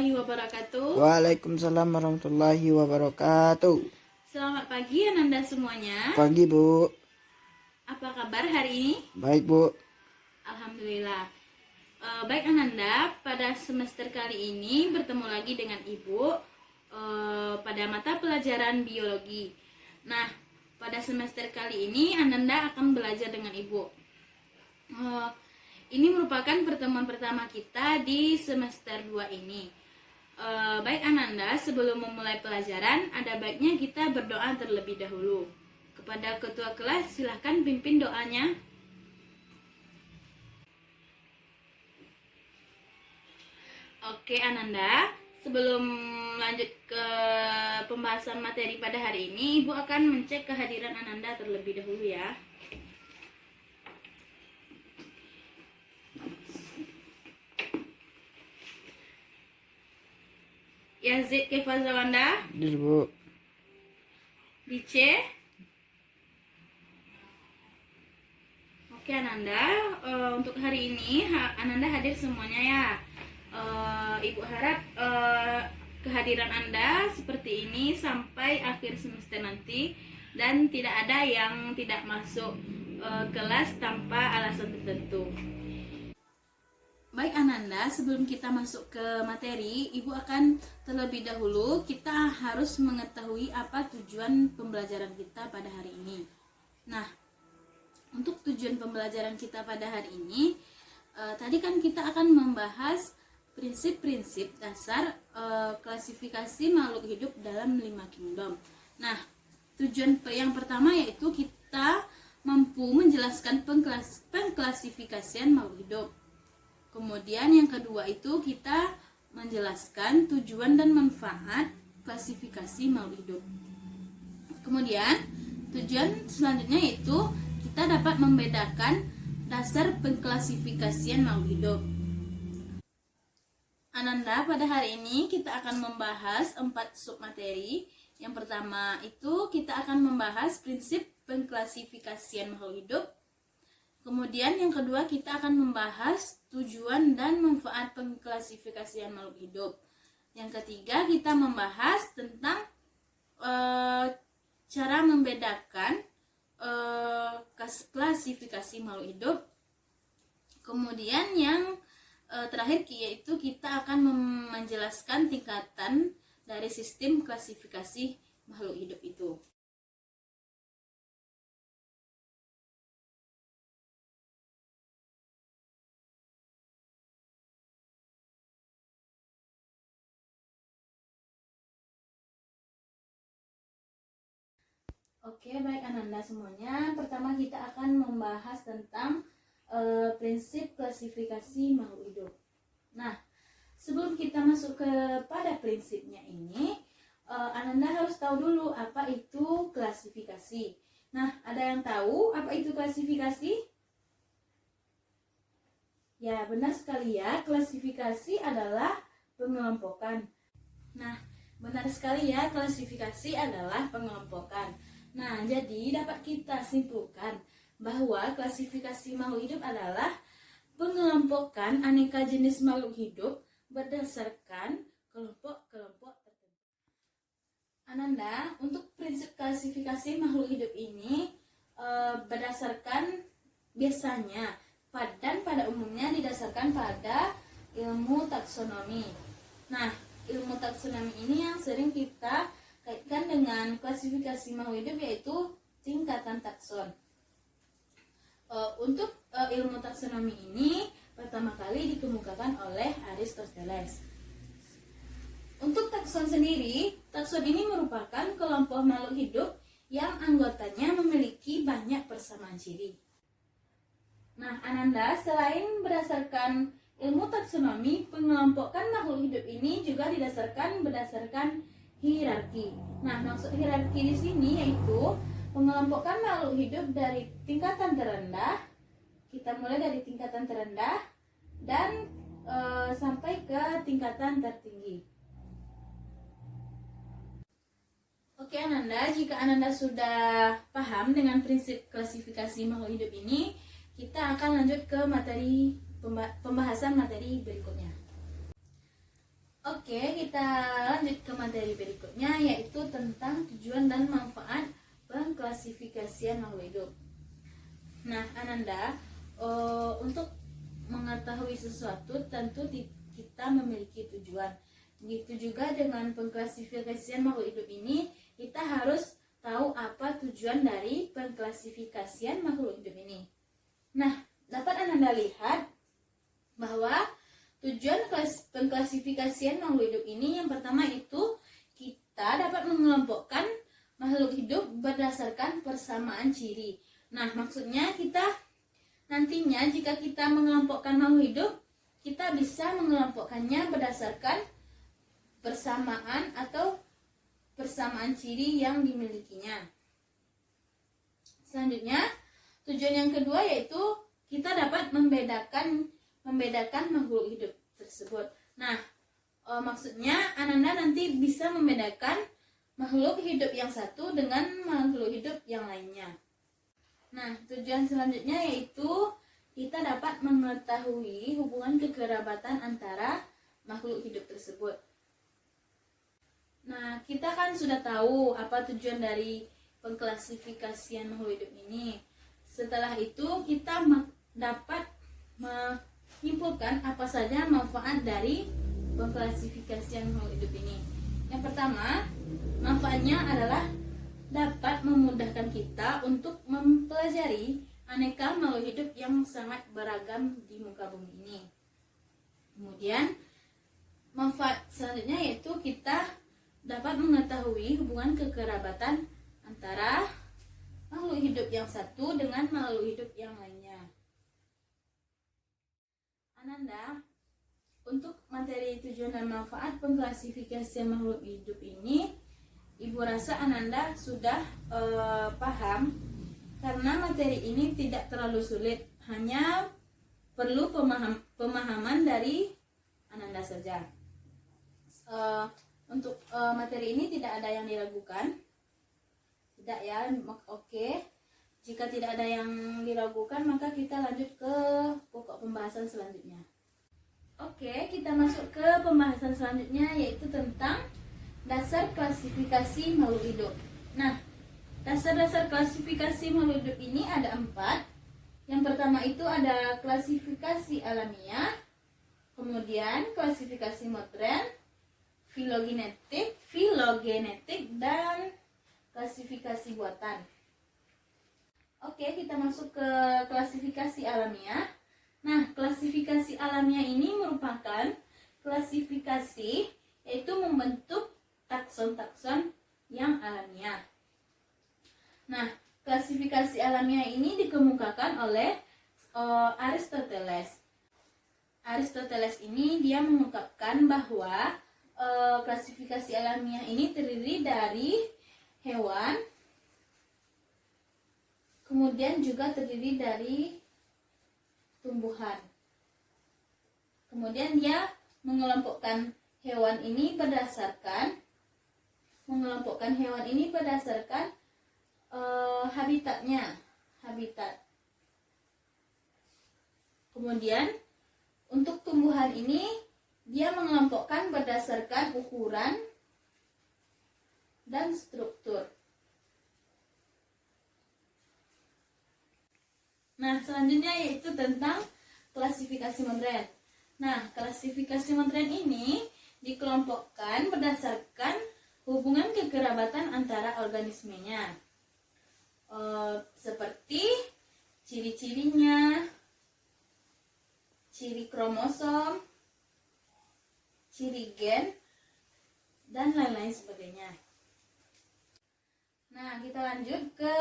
warahmatullahi wabarakatuh. Waalaikumsalam warahmatullahi wabarakatuh. Selamat pagi Ananda semuanya. Pagi Bu. Apa kabar hari ini? Baik Bu. Alhamdulillah. Baik Ananda, pada semester kali ini bertemu lagi dengan Ibu pada mata pelajaran biologi. Nah, pada semester kali ini Ananda akan belajar dengan Ibu. Ini merupakan pertemuan pertama kita di semester 2 ini. Baik Ananda, sebelum memulai pelajaran, ada baiknya kita berdoa terlebih dahulu. Kepada ketua kelas, silahkan pimpin doanya. Oke Ananda, sebelum lanjut ke pembahasan materi pada hari ini, Ibu akan mencek kehadiran Ananda terlebih dahulu ya. Yazid Kefazawanda, Hadir Bu. Dice. Oke Ananda, untuk hari ini Ananda hadir semuanya ya. Ibu harap kehadiran Anda seperti ini sampai akhir semester nanti dan tidak ada yang tidak masuk kelas tanpa alasan tertentu. Baik Ananda, sebelum kita masuk ke materi, Ibu akan terlebih dahulu kita harus mengetahui apa tujuan pembelajaran kita pada hari ini. Nah, untuk tujuan pembelajaran kita pada hari ini, tadi kan kita akan membahas prinsip-prinsip dasar klasifikasi makhluk hidup dalam 5 kingdom. Nah, tujuan yang pertama yaitu kita mampu menjelaskan pengklasifikasian makhluk hidup. Kemudian yang kedua itu kita menjelaskan tujuan dan manfaat klasifikasi makhluk hidup. Kemudian tujuan selanjutnya yaitu kita dapat membedakan dasar pengklasifikasian makhluk hidup. Ananda, pada hari ini kita akan membahas 4 submateri. Yang pertama itu kita akan membahas prinsip pengklasifikasian makhluk hidup. Kemudian yang kedua kita akan membahas tujuan dan manfaat pengklasifikasian makhluk hidup. Yang ketiga kita membahas tentang cara membedakan klasifikasi makhluk hidup. Kemudian yang terakhir yaitu kita akan menjelaskan tingkatan dari sistem klasifikasi makhluk hidup itu. Oke, baik Ananda semuanya. Pertama kita akan membahas tentang prinsip klasifikasi makhluk hidup. Nah, sebelum kita masuk kepada prinsipnya ini, Ananda harus tahu dulu apa itu klasifikasi. Nah, ada yang tahu apa itu klasifikasi? Ya, benar sekali ya. Klasifikasi adalah pengelompokan. Nah, benar sekali ya, klasifikasi adalah pengelompokan. Nah, jadi dapat kita simpulkan bahwa klasifikasi makhluk hidup adalah pengelompokan aneka jenis makhluk hidup berdasarkan kelompok-kelompok tertentu. Ananda, untuk prinsip klasifikasi makhluk hidup ini berdasarkan biasanya dan pada umumnya didasarkan pada ilmu taksonomi. Nah, ilmu taksonomi ini yang sering kita kaitkan dengan klasifikasi makhluk hidup yaitu tingkatan takson. Untuk ilmu taksonomi ini pertama kali dikemukakan oleh Aristoteles. Untuk takson sendiri, takson ini merupakan kelompok makhluk hidup yang anggotanya memiliki banyak persamaan ciri. Nah, Ananda, selain berdasarkan ilmu taksonomi, pengelompokan makhluk hidup ini juga berdasarkan hierarki. Nah, maksud hierarki di sini yaitu pengelompokan makhluk hidup dari tingkatan terendah. Kita mulai dari tingkatan terendah dan sampai ke tingkatan tertinggi. Oke Ananda, jika Ananda sudah paham dengan prinsip klasifikasi makhluk hidup ini, kita akan lanjut ke pembahasan materi berikutnya. Oke, kita lanjut ke materi berikutnya, yaitu tentang tujuan dan manfaat pengklasifikasian makhluk hidup. Nah, Ananda, untuk mengetahui sesuatu tentu kita memiliki tujuan. Begitu juga dengan pengklasifikasian makhluk hidup ini, kita harus tahu apa tujuan dari pengklasifikasian makhluk hidup ini. Nah, dapat Ananda lihat bahwa tujuan pengklasifikasian makhluk hidup ini yang pertama itu kita dapat mengelompokkan makhluk hidup berdasarkan persamaan ciri. Nah, maksudnya kita nantinya jika kita mengelompokkan makhluk hidup, kita bisa mengelompokkannya berdasarkan persamaan atau persamaan ciri yang dimilikinya. Selanjutnya, tujuan yang kedua yaitu kita dapat membedakan makhluk hidup tersebut. Nah, maksudnya Ananda nanti bisa membedakan makhluk hidup yang satu dengan makhluk hidup yang lainnya. Nah, tujuan selanjutnya yaitu kita dapat mengetahui hubungan kekerabatan antara makhluk hidup tersebut. Nah, kita kan sudah tahu apa tujuan dari pengklasifikasian makhluk hidup ini. Setelah itu kita dapat menyimpulkan apa saja manfaat dari pengklasifikasian makhluk hidup ini. Yang pertama, manfaatnya adalah dapat memudahkan kita untuk mempelajari aneka makhluk hidup yang sangat beragam di muka bumi ini. Kemudian, manfaat selanjutnya yaitu kita dapat mengetahui hubungan kekerabatan antara makhluk hidup yang satu dengan makhluk hidup yang lainnya. Ananda, untuk materi tujuan dan manfaat pengklasifikasian makhluk hidup ini, Ibu rasa Ananda sudah paham, karena materi ini tidak terlalu sulit, hanya perlu pemahaman dari Ananda saja. Untuk materi ini tidak ada yang diragukan, tidak ya? Oke. Jika tidak ada yang diragukan, maka kita lanjut ke pokok pembahasan selanjutnya. Oke, kita masuk ke pembahasan selanjutnya, yaitu tentang dasar klasifikasi makhluk hidup. Nah, dasar-dasar klasifikasi makhluk hidup ini ada 4. Yang pertama itu ada klasifikasi alamiah, kemudian klasifikasi modern, filogenetik, dan klasifikasi buatan. Oke, kita masuk ke klasifikasi alamiah. Nah, klasifikasi alamiah ini merupakan klasifikasi yaitu membentuk takson-takson yang alamiah. Nah, klasifikasi alamiah ini dikemukakan oleh Aristoteles. Aristoteles ini dia mengungkapkan bahwa klasifikasi alamiah ini terdiri dari hewan, kemudian juga terdiri dari tumbuhan. Kemudian dia mengelompokkan hewan ini berdasarkan habitatnya. Kemudian untuk tumbuhan ini dia mengelompokkan berdasarkan ukuran dan struktur. Nah, selanjutnya yaitu tentang klasifikasi modern. Nah, klasifikasi modern ini dikelompokkan berdasarkan hubungan kekerabatan antara organismenya, seperti ciri-cirinya, ciri kromosom, ciri gen, dan lain-lain sebagainya. Nah, kita lanjut ke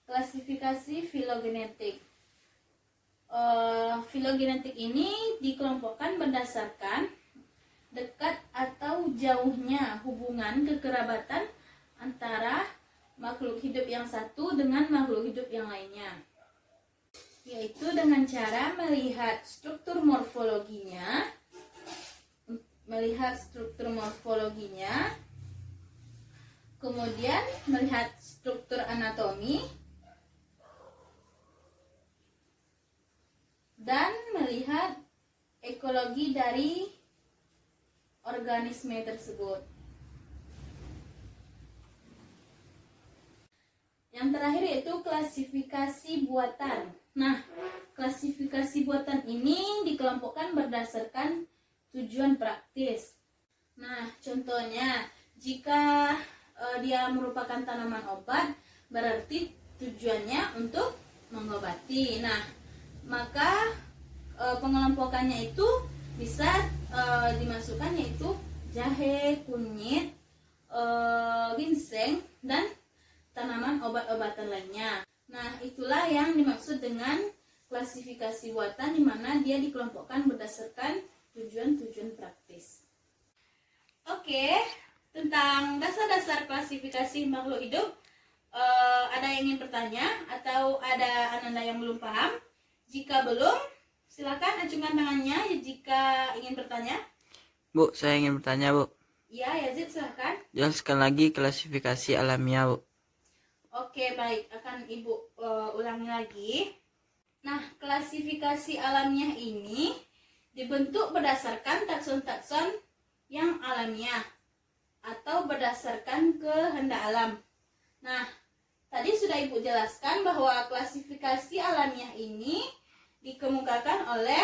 klasifikasi filogenetik. Filogenetik ini dikelompokkan berdasarkan dekat atau jauhnya hubungan kekerabatan antara makhluk hidup yang satu dengan makhluk hidup yang lainnya, yaitu dengan cara melihat struktur morfologinya, kemudian melihat struktur anatomi, dan melihat ekologi dari organisme tersebut. Yang terakhir yaitu klasifikasi buatan. Nah, klasifikasi buatan ini dikelompokkan berdasarkan tujuan praktis. Nah, contohnya jika dia merupakan tanaman obat, berarti tujuannya untuk mengobati. Nah, maka pengelompokannya itu bisa dimasukkan yaitu jahe, kunyit, ginseng, dan tanaman obat-obatan lainnya. Nah, itulah yang dimaksud dengan klasifikasi buatan, di mana dia dikelompokkan berdasarkan tujuan-tujuan praktis. Oke, tentang dasar-dasar klasifikasi makhluk hidup, ada yang ingin bertanya atau ada Ananda yang belum paham? Jika belum, silakan acungkan tangannya jika ingin bertanya. Bu, saya ingin bertanya, Bu. Ya, Yazid, silakan. Jelaskan lagi klasifikasi alamiah, Bu. Oke, baik. Akan Ibu ulangi lagi. Nah, klasifikasi alamiah ini dibentuk berdasarkan takson-takson yang alamiah atau berdasarkan kehendak alam. Nah, tadi sudah Ibu jelaskan bahwa klasifikasi alamiah ini dikemukakan oleh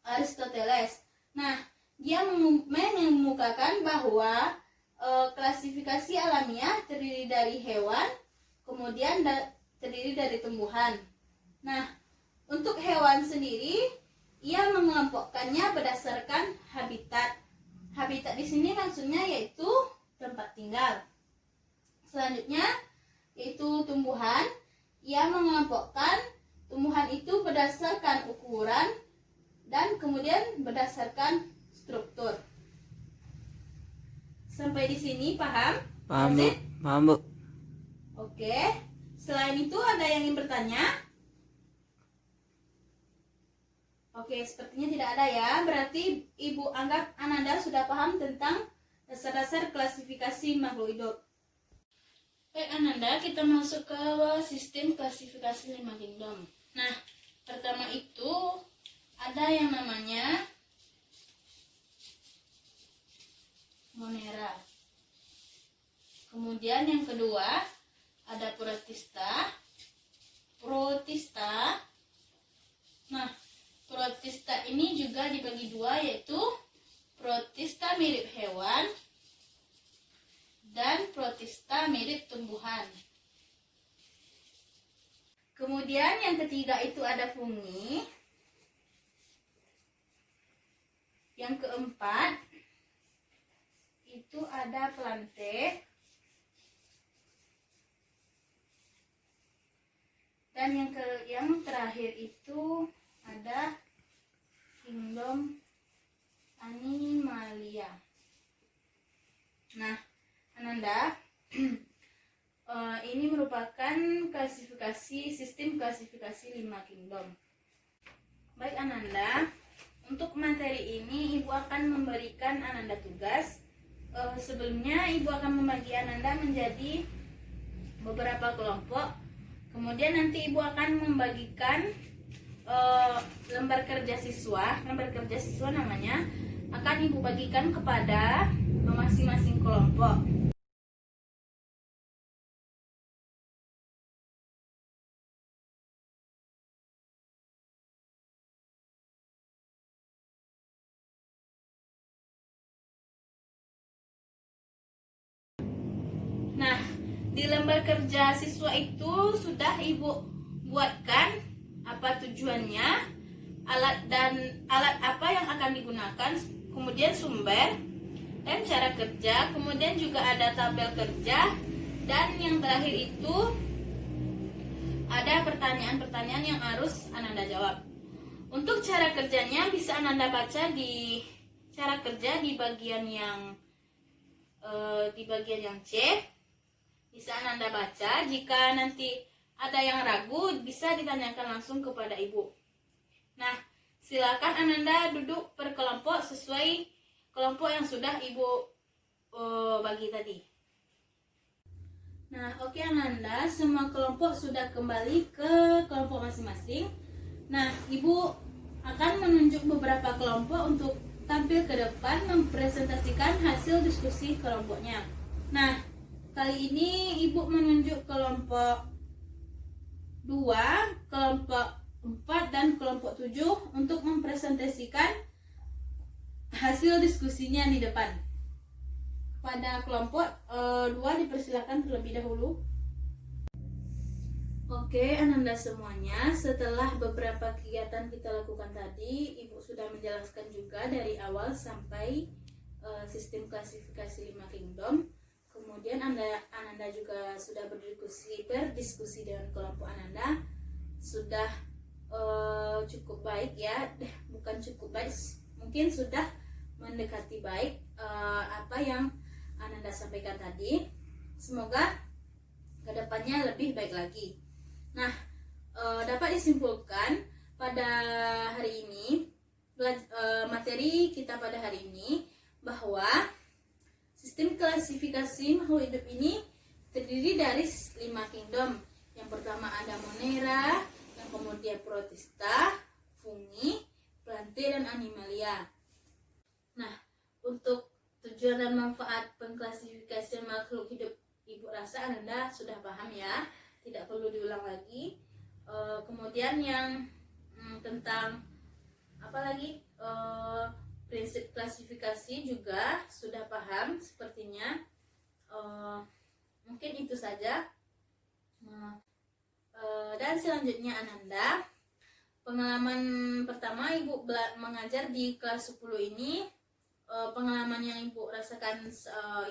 Aristoteles. Nah, dia mengemukakan bahwa klasifikasi alamiah terdiri dari hewan, kemudian terdiri dari tumbuhan. Nah, untuk hewan sendiri, ia mengelompokkannya berdasarkan habitat. Habitat di sini maksudnya yaitu tempat tinggal. Selanjutnya, yaitu tumbuhan, ia mengelompokkan tumbuhan itu berdasarkan ukuran dan kemudian berdasarkan struktur. Sampai di sini paham? Paham, Bu. Paham, Bu. Oke. Selain itu ada yang ingin bertanya? Oke, sepertinya tidak ada ya. Berarti Ibu anggap Ananda sudah paham tentang dasar-dasar klasifikasi makhluk hidup. Baik Ananda, kita masuk ke sistem klasifikasi 5 kingdom. Nah, pertama itu ada yang namanya Monera. Kemudian yang kedua ada Protista. Nah, Protista ini juga dibagi dua, yaitu Protista mirip hewan dan Protista mirip tumbuhan. Kemudian yang ketiga itu ada fungi. Yang keempat itu ada plante. Dan yang terakhir itu ada kingdom Animalia. Nah, Ananda, ini merupakan sistem klasifikasi 5 kingdom. Baik Ananda, untuk materi ini Ibu akan memberikan Ananda tugas. Sebelumnya Ibu akan membagi Ananda menjadi beberapa kelompok. Kemudian nanti Ibu akan membagikan lembar kerja siswa. Lembar kerja siswa namanya akan Ibu bagikan kepada masing-masing kelompok. Nah, di lembar kerja siswa itu sudah Ibu buatkan apa tujuannya, alat apa yang akan digunakan, kemudian sumber dan cara kerja, kemudian juga ada tabel kerja, dan yang terakhir itu ada pertanyaan-pertanyaan yang harus Ananda jawab. Untuk cara kerjanya bisa Ananda baca di cara kerja di bagian yang C. Bisa Ananda baca. Jika nanti ada yang ragu, bisa ditanyakan langsung kepada Ibu. Nah, silakan Ananda duduk per kelompok sesuai kelompok yang sudah Ibu bagi tadi. Nah, oke Ananda, semua kelompok sudah kembali ke kelompok masing-masing. Nah, Ibu akan menunjuk beberapa kelompok untuk tampil ke depan mempresentasikan hasil diskusi kelompoknya. Nah, kali ini Ibu menunjuk kelompok 2, kelompok 4, dan kelompok 7 untuk mempresentasikan hasil diskusinya di depan. Pada kelompok 2 dipersilakan terlebih dahulu. Oke, Ananda semuanya, setelah beberapa kegiatan kita lakukan tadi, Ibu sudah menjelaskan juga dari awal sampai sistem klasifikasi 5 kingdom. Kemudian Ananda juga sudah berdiskusi dengan kelompok Ananda. Sudah cukup baik ya, bukan cukup baik, mungkin sudah mendekati baik apa yang Ananda sampaikan tadi. Semoga kedepannya lebih baik lagi. Nah, dapat disimpulkan pada hari ini, materi kita pada hari ini, bahwa sistem klasifikasi makhluk hidup ini terdiri dari 5 kingdom. Yang pertama ada Monera, yang kemudian Protista, Fungi, Plantae, dan Animalia. Nah, untuk tujuan dan manfaat pengklasifikasian makhluk hidup, Ibu rasa Anda sudah paham ya, tidak perlu diulang lagi. Kemudian yang tentang apa lagi, prinsip klasifikasi juga sudah paham sepertinya. Mungkin itu saja. Dan selanjutnya Ananda, pengalaman pertama Ibu mengajar di kelas 10 ini, pengalaman yang Ibu rasakan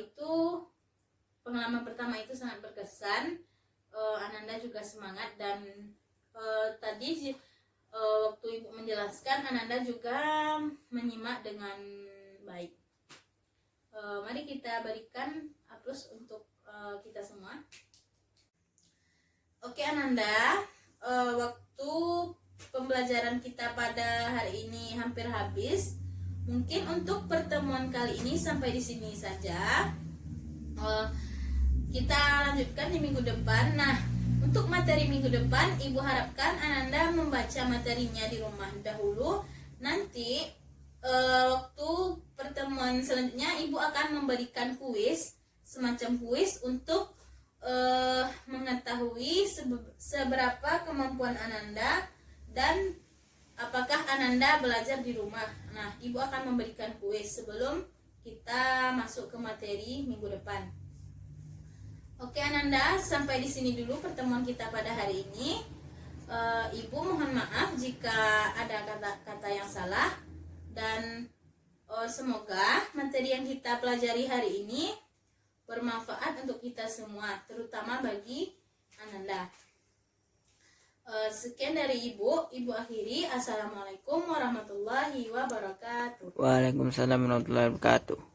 itu, pengalaman pertama itu sangat berkesan. Ananda juga semangat, dan tadi waktu Ibu menjelaskan, Ananda juga menyimak dengan baik. Mari kita berikan aplaus untuk kita semua. Oke Ananda, waktu pembelajaran kita pada hari ini hampir habis. Mungkin untuk pertemuan kali ini sampai di sini saja. Kita lanjutkan di minggu depan. Nah, untuk materi minggu depan, Ibu harapkan Ananda membaca materinya di rumah dahulu. Nanti waktu pertemuan selanjutnya, Ibu akan memberikan kuis, semacam kuis untuk mengetahui seberapa kemampuan Ananda dan apakah Ananda belajar di rumah. Nah, Ibu akan memberikan kuis sebelum kita masuk ke materi minggu depan. Oke Ananda, sampai di sini dulu pertemuan kita pada hari ini. Ibu mohon maaf jika ada kata-kata yang salah, dan semoga materi yang kita pelajari hari ini bermanfaat untuk kita semua, terutama bagi Ananda. Sekian dari Ibu akhiri. Assalamualaikum warahmatullahi wabarakatuh. Waalaikumsalam warahmatullahi wabarakatuh.